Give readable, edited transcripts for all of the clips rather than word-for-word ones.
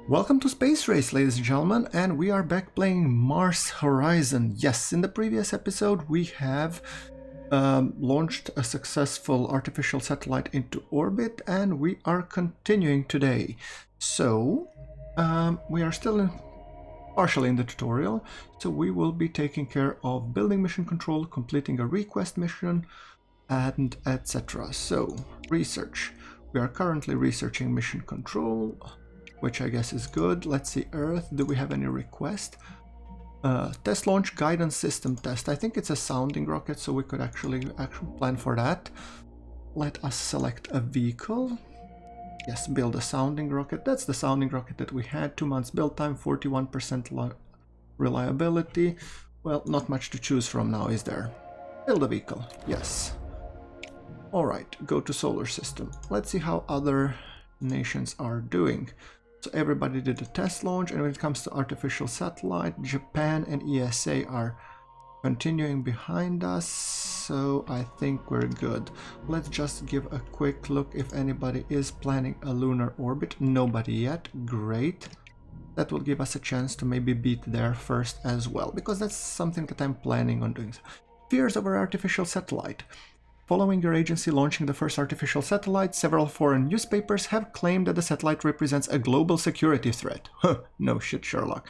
Welcome to Space Race, ladies and gentlemen, and we are back playing Mars Horizon. Yes, in the previous episode we have launched a successful artificial satellite into orbit, and we are continuing today. So, we are still partially in the tutorial, so we will be taking care of building mission control, completing a request mission, and etc. So, research. We are currently researching mission control, which I guess is good. Let's see, Earth, do we have any request? Test launch guidance system test. I think it's a sounding rocket, so we could actually plan for that. Let us select a vehicle. Yes, build a sounding rocket. That's the sounding rocket that we had. 2 months build time, 41% reliability. Well, not much to choose from now, is there? Build a vehicle. Yes. Alright, go to solar system. Let's see how other nations are doing. So everybody did a test launch, and when it comes to artificial satellite, Japan and ESA are continuing behind us, so I think we're good. Let's just give a quick look if anybody is planning a lunar orbit. Nobody yet. Great. That will give us a chance to maybe beat there first as well, because that's something that I'm planning on doing. Fears over artificial satellite. Following your agency launching the first artificial satellite, several foreign newspapers have claimed that the satellite represents a global security threat. Huh, no shit, Sherlock.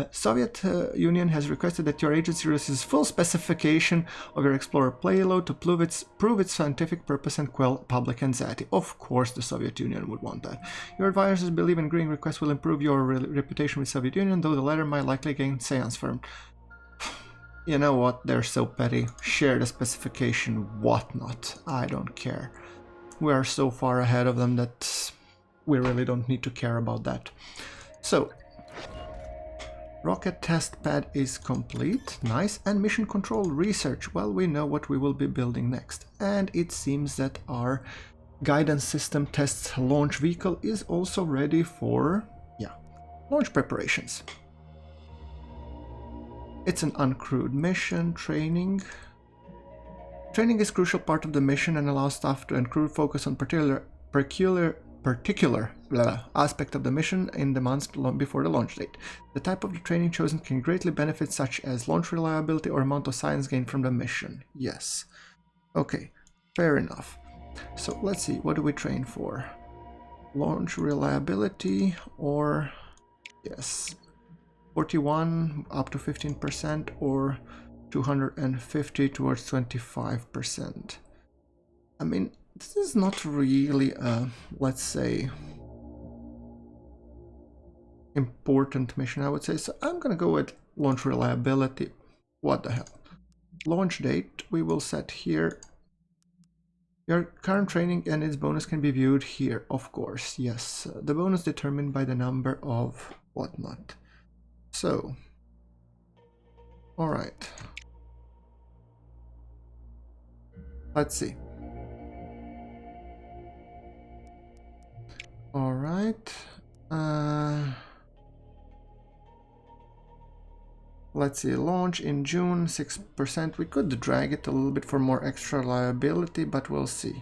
Soviet Union has requested that your agency releases full specification of your Explorer payload to prove its scientific purpose and quell public anxiety. Of course the Soviet Union would want that. Your advisors believe agreeing requests will improve your reputation with Soviet Union, though the latter might likely gain seance firm. You know what, they're so petty. Share the specification, whatnot. I don't care. We are so far ahead of them that we really don't need to care about that. So, rocket test pad is complete. Nice. And mission control research. Well, we know what we will be building next. And it seems that our guidance system tests launch vehicle is also ready for, launch preparations. It's an uncrewed mission. Training. Training is a crucial part of the mission and allows staff and crew to focus on particular aspect of the mission in the months before the launch date. The type of the training chosen can greatly benefit, such as launch reliability or amount of science gained from the mission. Yes. Okay, fair enough. So let's see, what do we train for? Launch reliability or... yes. 41 up to 15% or 250 towards 25%. I mean, this is not really a, let's say, important mission, I would say. So I'm gonna go with launch reliability. What the hell? Launch date we will set here. Your current training and its bonus can be viewed here, of course. Yes, the bonus determined by the number of whatnot. So, alright, let's see. Alright, let's see, launch in June, 6%. We could drag it a little bit for more extra reliability, but we'll see.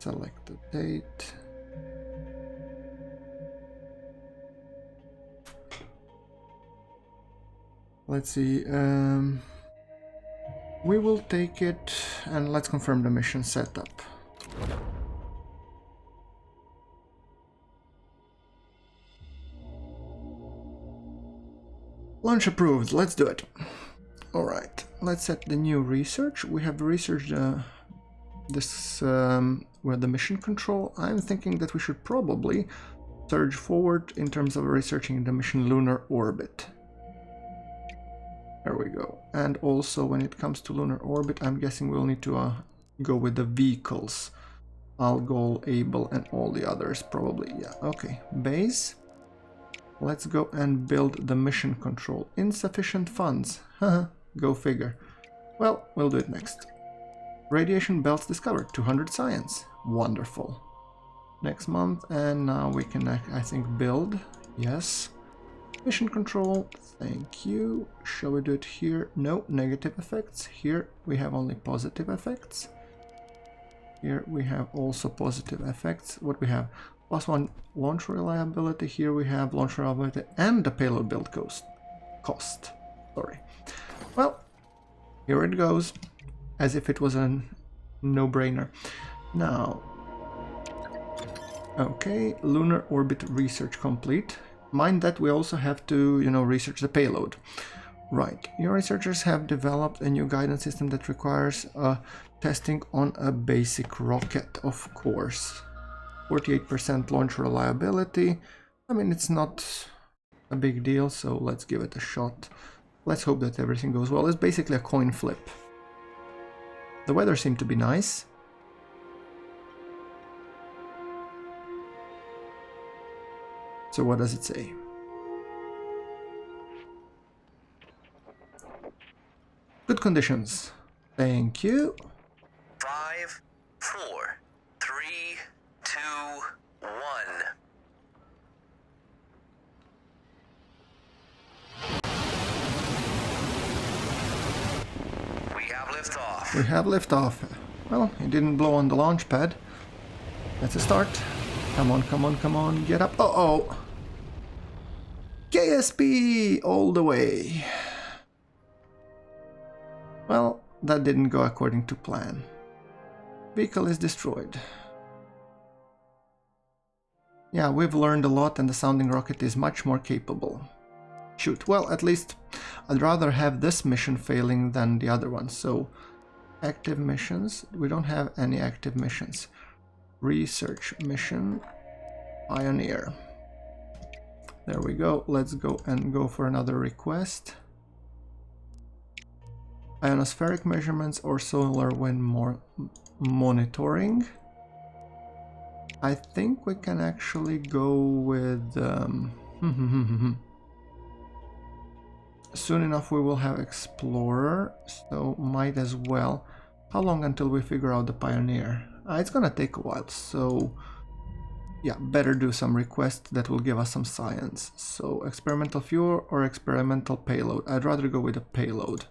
Select the date. Let's see, we will take it and let's confirm the mission setup. Launch approved, let's do it. Alright, let's set the new research. We have researched this with the mission control. I'm thinking that we should probably surge forward in terms of researching the mission lunar orbit. There we go. And also when it comes to lunar orbit, I'm guessing we'll need to go with the vehicles. Algol, Able, and all the others probably. Yeah, okay. Base. Let's go and build the mission control. Insufficient funds. Haha, go figure. Well, we'll do it next. Radiation belts discovered. 200 science. Wonderful. Next month, and now we can, I think, build. Yes. Mission control, thank you. Shall we do it here? No, negative effects. Here we have only positive effects. Here we have also positive effects. What we have? +1 launch reliability. Here we have launch reliability and the payload build cost. Sorry. Well, here it goes, as if it was a no-brainer. Now, okay, lunar orbit research complete. Mind that we also have to, research the payload. Right, your researchers have developed a new guidance system that requires testing on a basic rocket, of course. 48% launch reliability. I mean, it's not a big deal, so let's give it a shot. Let's hope that everything goes well. It's basically a coin flip. The weather seemed to be nice. So what does it say? Good conditions. Thank you. 5, 4, 3, 2, 1. We have liftoff. We have liftoff. Well, it didn't blow on the launch pad. That's a start. Come on, come on, come on, get up. Uh-oh! KSP all the way. Well, that didn't go according to plan. Vehicle is destroyed. Yeah, we've learned a lot and the sounding rocket is much more capable. Shoot, well, at least I'd rather have this mission failing than the other one. So, active missions. We don't have any active missions. Research mission. Pioneer. There we go. Let's go for another request. Ionospheric measurements or solar wind monitoring. I think we can actually go with... Soon enough we will have Explorer, so might as well. How long until we figure out the Pioneer? It's gonna take a while, so... Yeah, better do some requests that will give us some science. So, experimental fuel or experimental payload? I'd rather go with a payload.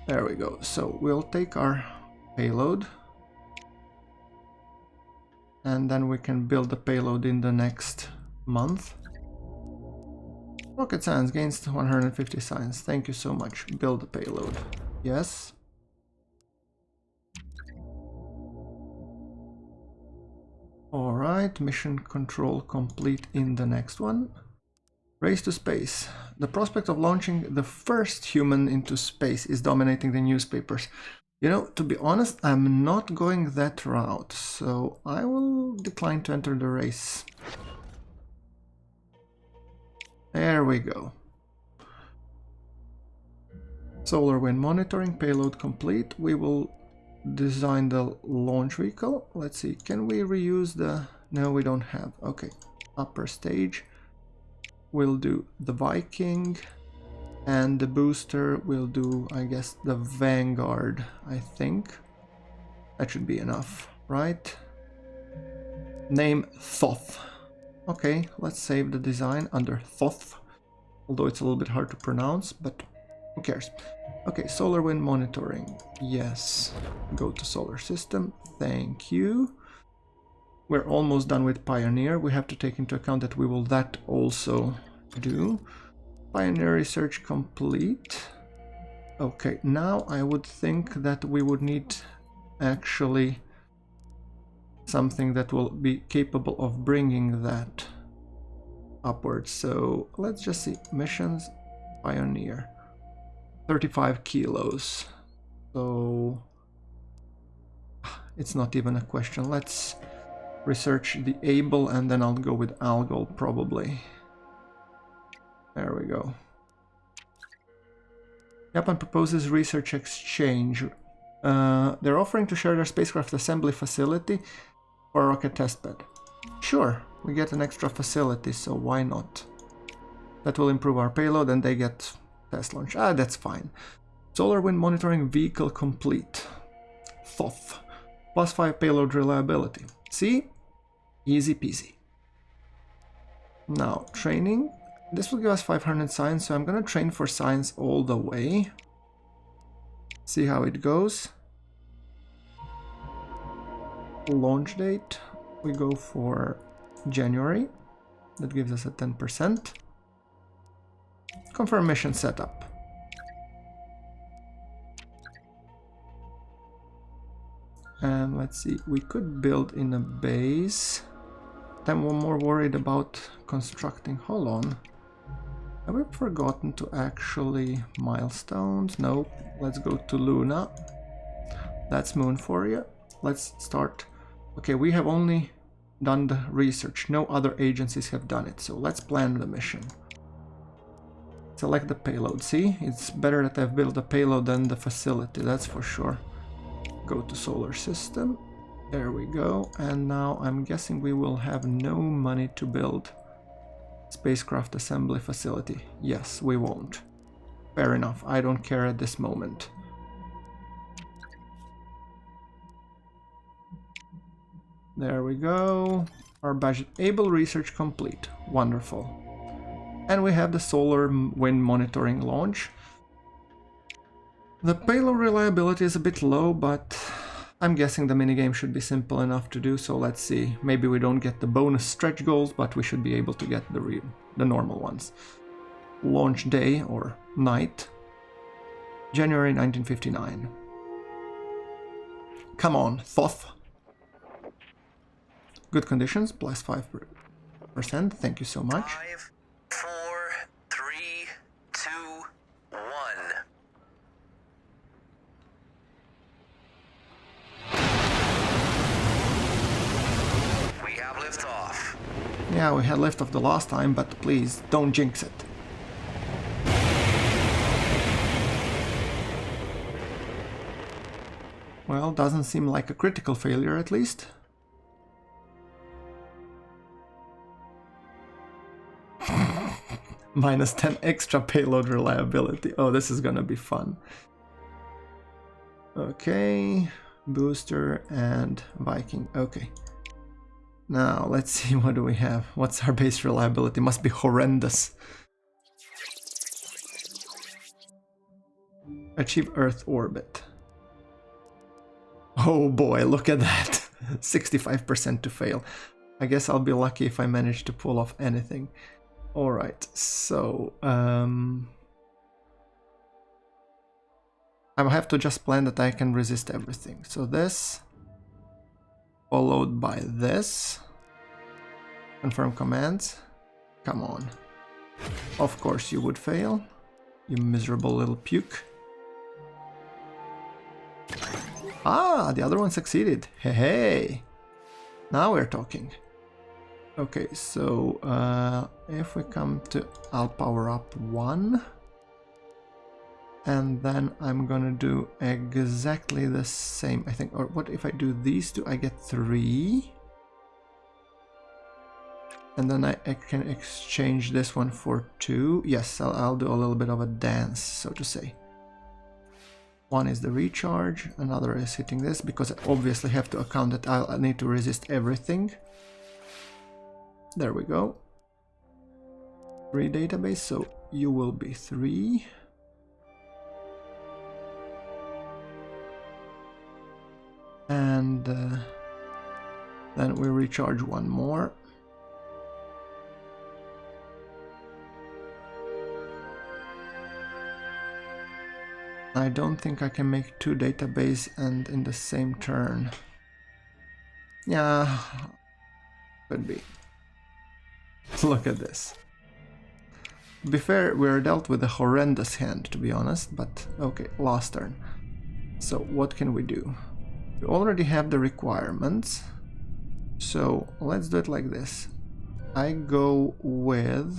There we go. So, we'll take our payload. And then we can build the payload in the next month. Rocket science gains 150 science. Thank you so much. Build the payload. Yes. Alright, mission control complete in the next one. Race to space. The prospect of launching the first human into space is dominating the newspapers. You know, to be honest, I'm not going that route, so I will decline to enter the race. There we go. Solar wind monitoring, payload complete. We will design the launch vehicle. Let's see, can we reuse the... No, we don't have. Okay, upper stage. We'll do the Viking. And the booster will do, I guess, the Vanguard, I think. That should be enough, right? Name Thoth. Okay, let's save the design under Thoth. Although it's a little bit hard to pronounce, but who cares? Okay, solar wind monitoring. Yes. Go to solar system. Thank you. We're almost done with Pioneer. We have to take into account that we will that also do. Pioneer research complete. Okay, now I would think that we would need actually something that will be capable of bringing that upwards. So let's just see. Missions, Pioneer. 35 kilos. So it's not even a question. Let's research the Able and then I'll go with Algol probably. There we go. Japan proposes research exchange. They're offering to share their spacecraft assembly facility for a rocket testbed. Sure, we get an extra facility, so why not? That will improve our payload and they get test launch. Ah, that's fine. Solar wind monitoring vehicle complete. Thoth. +5 payload reliability. See? Easy peasy. Now, training. This will give us 500 science, so I'm gonna train for science all the way. See how it goes. Launch date, we go for January. That gives us a 10%. Confirm mission setup. And let's see, we could build in a base. I'm more worried about constructing. Hold on. Have we forgotten to actually milestones? No. Let's go to Lunar. That's moon for you. Let's start. Okay, we have only done the research. No other agencies have done it. So let's plan the mission. Select the payload. See, it's better that I've built the payload than the facility. That's for sure. Go to solar system. There we go. And now I'm guessing we will have no money to build spacecraft assembly facility. Yes, we won't. Fair enough. I don't care at this moment. There we go. Our budget able research complete. Wonderful. And we have the solar wind monitoring launch. The payload reliability is a bit low, but I'm guessing the minigame should be simple enough to do, so let's see. Maybe we don't get the bonus stretch goals, but we should be able to get the normal ones. Launch day or night, January 1959. Come on, Thoth. Good conditions, plus 5%. Thank you so much. 5, 4, 3, 2, 1. We have liftoff. Yeah, we had liftoff the last time, but please don't jinx it. Well, doesn't seem like a critical failure at least. Minus 10 extra payload reliability. Oh, this is gonna be fun. Okay, booster and Viking. Okay. Now, let's see, what do we have? What's our base reliability? Must be horrendous. Achieve Earth orbit. Oh boy, look at that. 65% to fail. I guess I'll be lucky if I manage to pull off anything. Alright, so I have to just plan that I can resist everything. So this, followed by this. Confirm commands. Come on. Of course you would fail, you miserable little puke. Ah, the other one succeeded. Hey, hey. Now we're talking. Okay, so if we come to, I'll power up 1. And then I'm gonna do exactly the same, I think. Or what if I do these two? I get 3. And then I can exchange this one for 2. Yes, I'll do a little bit of a dance, so to say. One is the recharge, another is hitting this, because I obviously have to account that I need to resist everything. There we go. 3 database, so you will be 3. And then we recharge 1 more. I don't think I can make 2 database and in the same turn. Yeah, could be. Look at this. To be fair, we're dealt with a horrendous hand, to be honest, but okay, last turn. So what can we do? We already have the requirements, so let's do it like this. I go with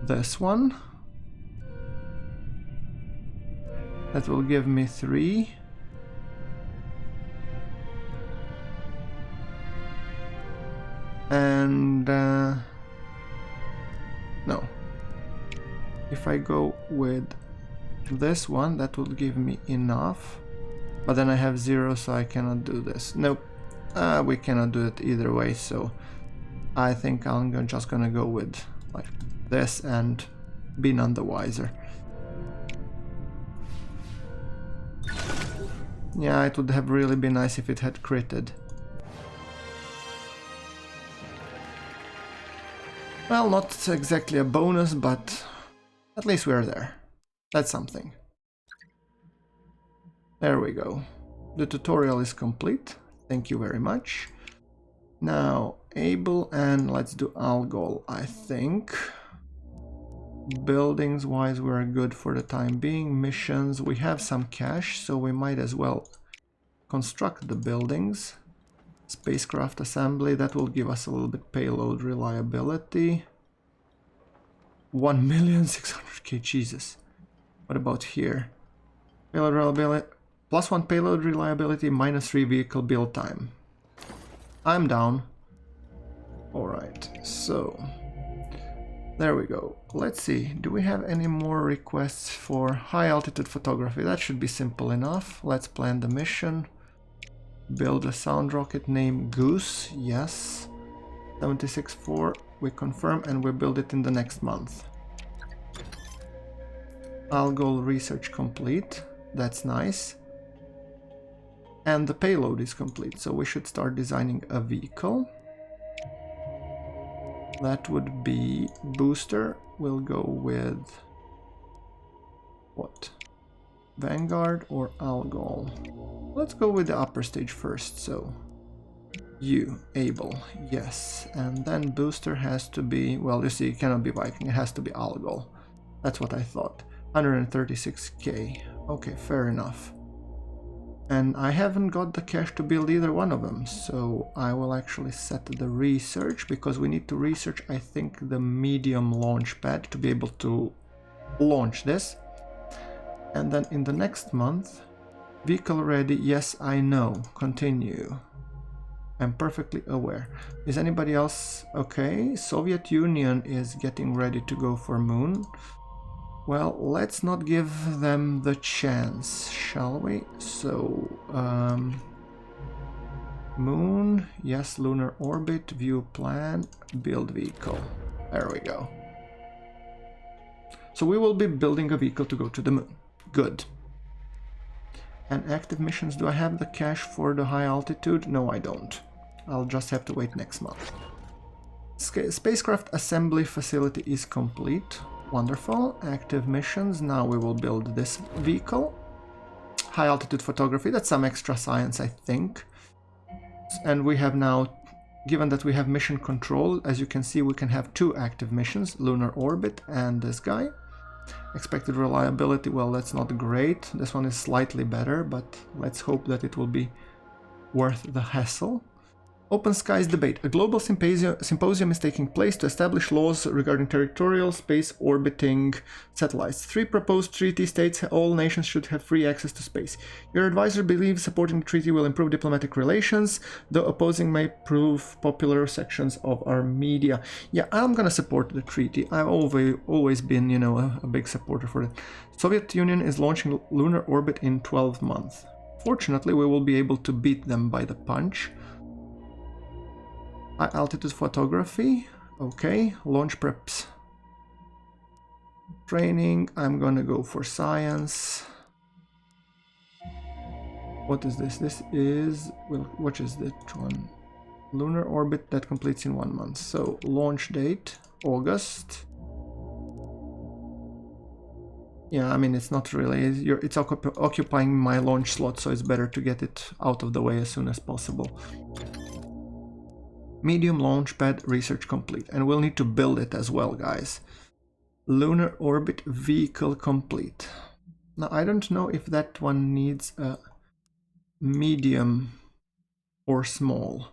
this one. That will give me 3. And no. If I go with this one, that will give me enough. But then I have 0, so I cannot do this. Nope. We cannot do it either way, so I think I'm just gonna go with like this and be none the wiser. Yeah, it would have really been nice if it had critted. Well, not exactly a bonus, but at least we're there. That's something. There we go. The tutorial is complete. Thank you very much. Now, Able and let's do Algol, I think. Buildings-wise, we're good for the time being. Missions, we have some cash, so we might as well construct the buildings. Spacecraft assembly, that will give us a little bit payload reliability. 1,600,000, Jesus. What about here? Payload reliability, +1 payload reliability, -3 vehicle build time. I'm down. Alright, so there we go. Let's see, do we have any more requests for high altitude photography? That should be simple enough. Let's plan the mission. Build a sound rocket named Goose, yes. 76.4, we confirm, and we build it in the next month. Algol research complete, that's nice. And the payload is complete, so we should start designing a vehicle. That would be booster. We'll go with what? Vanguard or Algol? Let's go with the upper stage first, so you, Able, yes. And then booster has to be, well, you see, it cannot be Viking, it has to be Algol. That's what I thought. 136k. Okay, fair enough. And I haven't got the cash to build either one of them, so I will actually set the research, because we need to research, I think, the medium launch pad to be able to launch this. And then in the next month, vehicle ready, yes, I know, continue. I'm perfectly aware. Is anybody else okay? Soviet Union is getting ready to go for moon. Well, let's not give them the chance, shall we? So, moon, yes, lunar orbit, view plan, build vehicle. There we go. So we will be building a vehicle to go to the moon. Good. And active missions, do I have the cash for the high altitude? No, I don't. I'll just have to wait next month. Spacecraft assembly facility is complete. Wonderful. Active missions. Now we will build this vehicle. High altitude photography. That's some extra science, I think. And we have now, given that we have mission control, as you can see, we can have 2 active missions, lunar orbit and this guy. Expected reliability, well, that's not great. This one is slightly better, but let's hope that it will be worth the hassle. Open Skies Debate. A global symposium is taking place to establish laws regarding territorial space orbiting satellites. 3 proposed treaty states all nations should have free access to space. Your advisor believes supporting the treaty will improve diplomatic relations, though opposing may prove popular sections of our media. Yeah, I'm gonna support the treaty. I've always been, you know, a big supporter for it. Soviet Union is launching lunar orbit in 12 months. Fortunately, we will be able to beat them by the punch. High altitude photography, okay. Launch preps. Training, I'm gonna go for science. What is this? This is, well, what is that one? Lunar orbit that completes in 1 month. So launch date, August. Yeah, I mean, it's not really, it's occupying my launch slot, so it's better to get it out of the way as soon as possible. Medium launch pad research complete, and we'll need to build it as well, guys. Lunar orbit vehicle complete. Now, I don't know if that one needs a medium or small.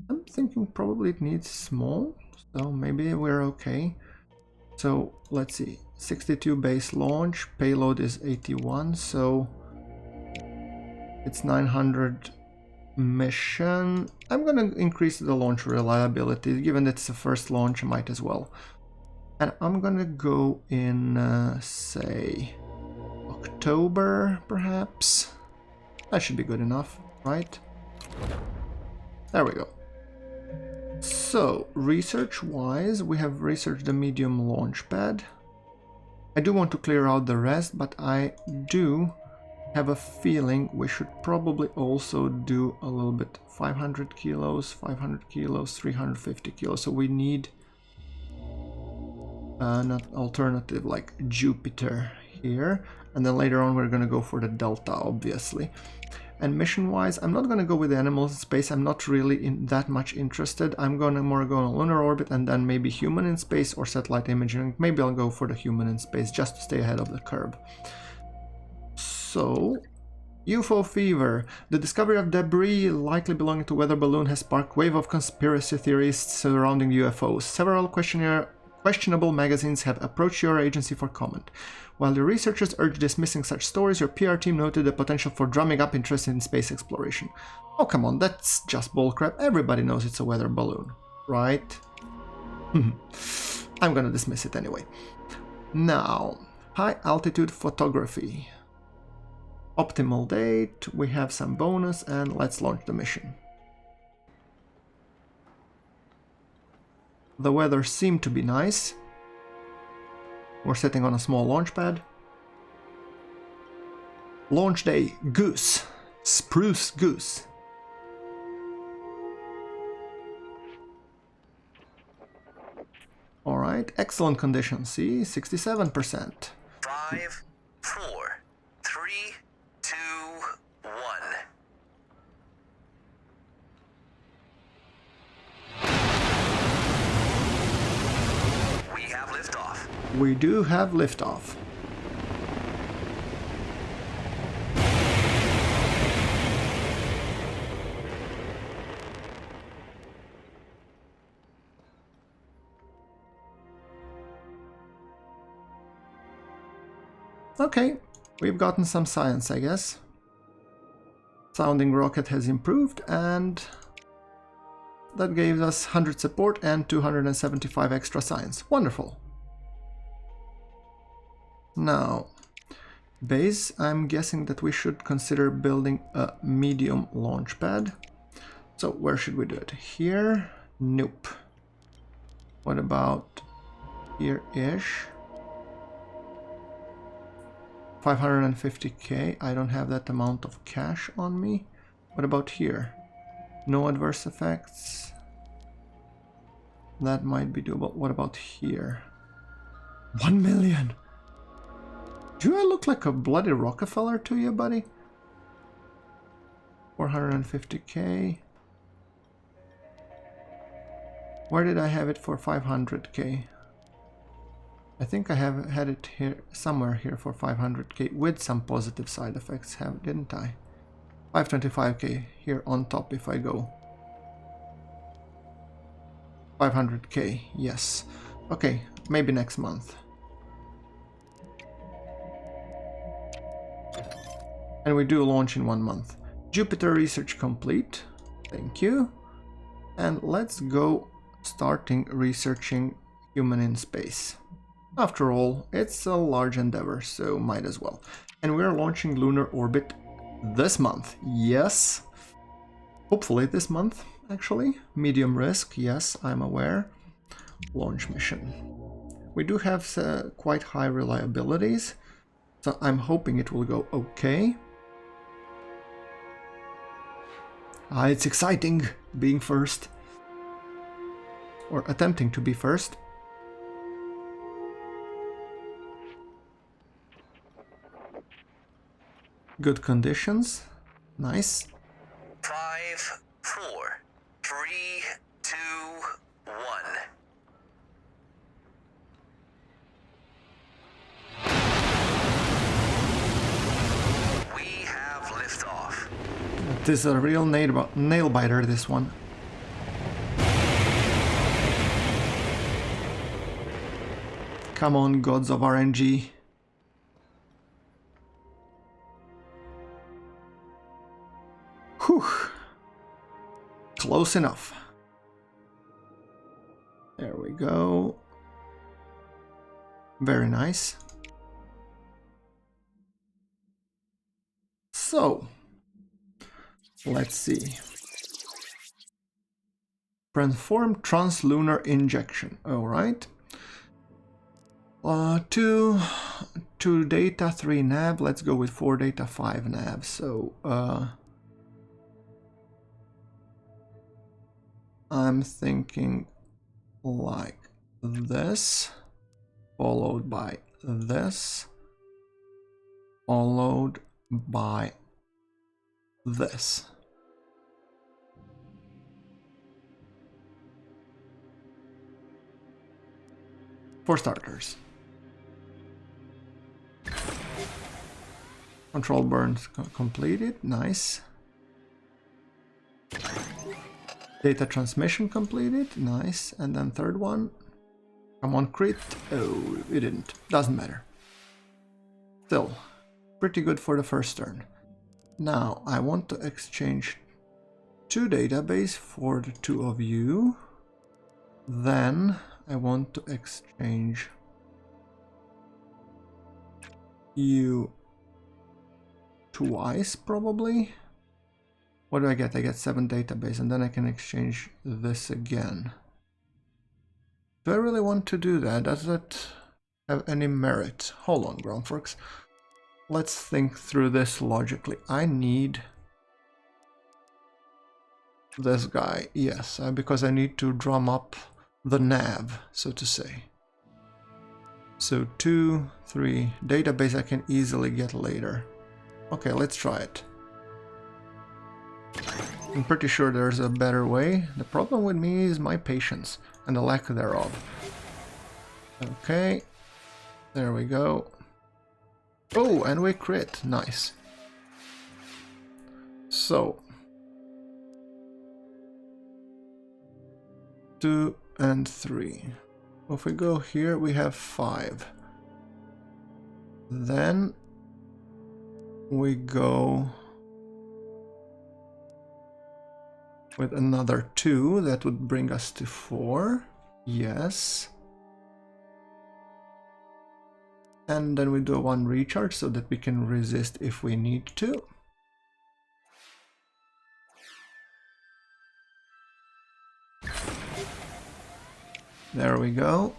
I'm thinking probably it needs small, so maybe we're okay. So let's see, 62 base launch, payload is 81, so it's 900 mission. I'm gonna increase the launch reliability, given that it's the first launch, I might as well. And I'm gonna go in, say, October, perhaps. That should be good enough, right? There we go. So, research-wise, we have researched the medium launch pad. I do want to clear out the rest, but I do have a feeling we should probably also do a little bit. 500 kilos, 500 kilos, 350 kilos. So we need an alternative like Jupiter here. And then later on we're going to go for the Delta, obviously. And mission-wise, I'm not going to go with the animals in space. I'm not really that much interested. I'm going to more go on a lunar orbit and then maybe human in space or satellite imaging. Maybe I'll go for the human in space just to stay ahead of the curve. So, UFO fever. The discovery of debris likely belonging to weather balloon has sparked a wave of conspiracy theories surrounding UFOs. Several questionable magazines have approached your agency for comment. While the researchers urge dismissing such stories, your PR team noted the potential for drumming up interest in space exploration. Oh, come on, that's just bullcrap. Everybody knows it's a weather balloon, right? I'm gonna dismiss it anyway. Now, high altitude photography. Optimal date, we have some bonus, and let's launch the mission. The weather seemed to be nice. We're sitting on a small launch pad. Launch day, goose. Spruce goose. Alright, excellent condition. See, 67%. 5, 4, 3, 2, 1. We have liftoff. We do have liftoff. Okay, we've gotten some science, I guess. Sounding rocket has improved, and that gave us 100 support and 275 extra science. Wonderful. Now, base, I'm guessing that we should consider building a medium launch pad. So where should we do it? Here? Nope. What about here-ish? 550k. I don't have that amount of cash on me. What about here? No adverse effects. That might be doable. What about here? 1 million! Do I look like a bloody Rockefeller to you, buddy? 450k. Where did I have it for 500k? I think I have had it here somewhere here for 500k with some positive side effects, didn't I? 525k here on top if I go. 500k, yes. Okay, maybe next month. And we do launch in 1 month. Jupiter research complete. Thank you. And let's go starting researching human in space. After all, it's a large endeavor, so might as well. And we're launching lunar orbit this month. Yes. Hopefully this month, actually. Medium risk, yes, I'm aware. Launch mission. We do have quite high reliabilities, so I'm hoping it will go okay. It's exciting being first. Or attempting to be first. Good conditions. Nice. 5, 4, 3, 2, 1. We have liftoff. It is a real nail biter, this one. Come on, gods of RNG. Whew. Close enough. There we go. Very nice. So, let's see. Transform translunar injection. All right. 2 data, 3 nav. Let's go with 4 data, 5 nav. So I'm thinking like this, followed by this, followed by this. For starters. Control burns completed, nice. Data transmission completed, nice. And then third one. Come on, crit. Oh, it didn't. Doesn't matter. Still, pretty good for the first turn. Now, I want to exchange 2 database for the 2 of you. Then I want to exchange you twice, probably. What do I get? I get 7 database, and then I can exchange this again. Do I really want to do that? Does that have any merit? Hold on, GrunfWorks. Let's think through this logically. I need this guy, yes, because I need to drum up the nav, so to say. So 2, 3, database I can easily get later. Okay, let's try it. I'm pretty sure there's a better way. The problem with me is my patience and the lack thereof. Okay, there we go. Oh, and we crit, nice. So 2 and 3. If we go here, we have 5. Then we go with another 2. That would bring us to 4. Yes. And then we do 1 recharge so that we can resist if we need to. There we go.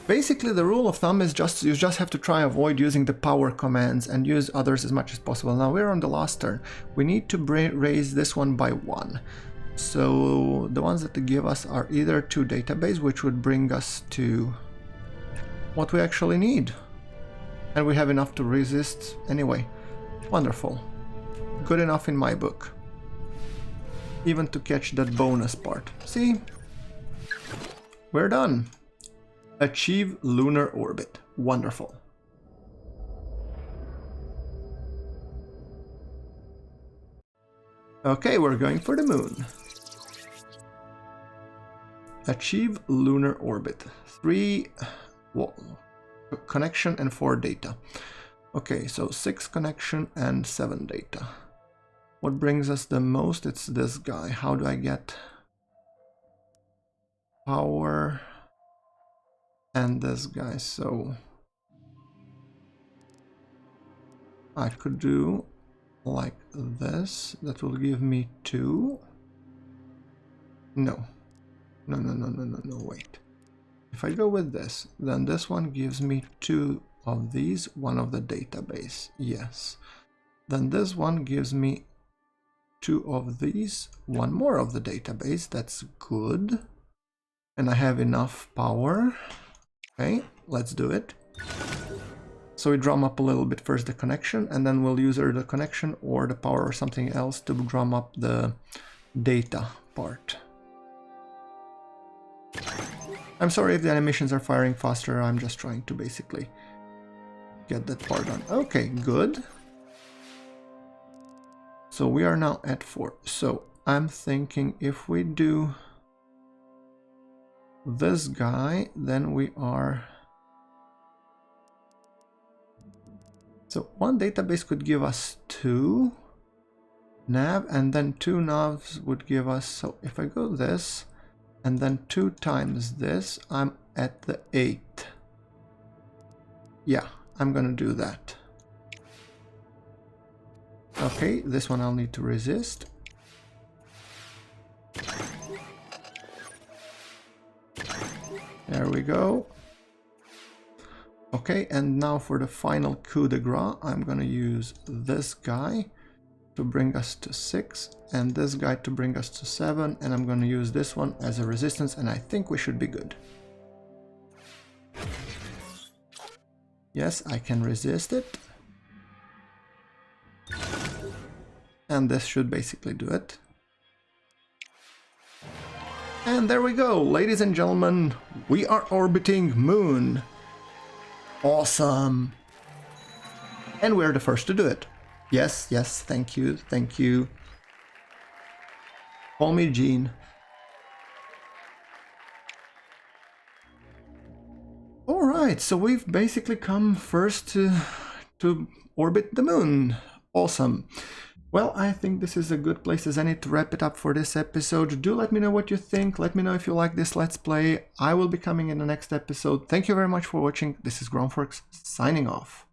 Basically, the rule of thumb is you just have to try avoid using the power commands and use others as much as possible. Now we're on the last turn. We need to raise this one by 1. So the ones that they give us are either 2 database, which would bring us to what we actually need. And we have enough to resist anyway. Wonderful. Good enough in my book. Even to catch that bonus part. See? We're done. Achieve lunar orbit. Wonderful. Okay, we're going for the moon. Achieve lunar orbit. 3 connection and 4 data. Okay, so 6 connection and 7 data. What brings us the most? It's this guy. How do I get power and this guy? So I could do like this. That will give me 2. No, wait. If I go with this, then this one gives me 2 of these, 1 of the database. Yes. Then this one gives me 2 of these, 1 more of the database. That's good. And I have enough power. Okay, let's do it. So we drum up a little bit first the connection, and then we'll use either the connection or the power or something else to drum up the data part. I'm sorry if the animations are firing faster, I'm just trying to basically get that part done. Okay, good. So we are now at 4. So I'm thinking if we do this guy, then we are... So 1 database could give us 2 nav, and then 2 navs would give us... So if I go this, and then 2 times this, I'm at the 8. Yeah, I'm gonna do that. Okay, this one I'll need to resist. There we go. Okay, and now for the final coup de grace, I'm gonna use this guy to bring us to 6 and this guy to bring us to 7, and I'm gonna use this one as a resistance, and I think we should be good. Yes, I can resist it. And this should basically do it. And there we go, ladies and gentlemen, we are orbiting Moon. Awesome. And we're the first to do it. Yes, yes, thank you, thank you. Call me Gene. Alright, so we've basically come first to orbit the Moon. Awesome. Well, I think this is a good place as any to wrap it up for this episode. Do let me know what you think. Let me know if you like this Let's Play. I will be coming in the next episode. Thank you very much for watching. This is GrunfWorks signing off.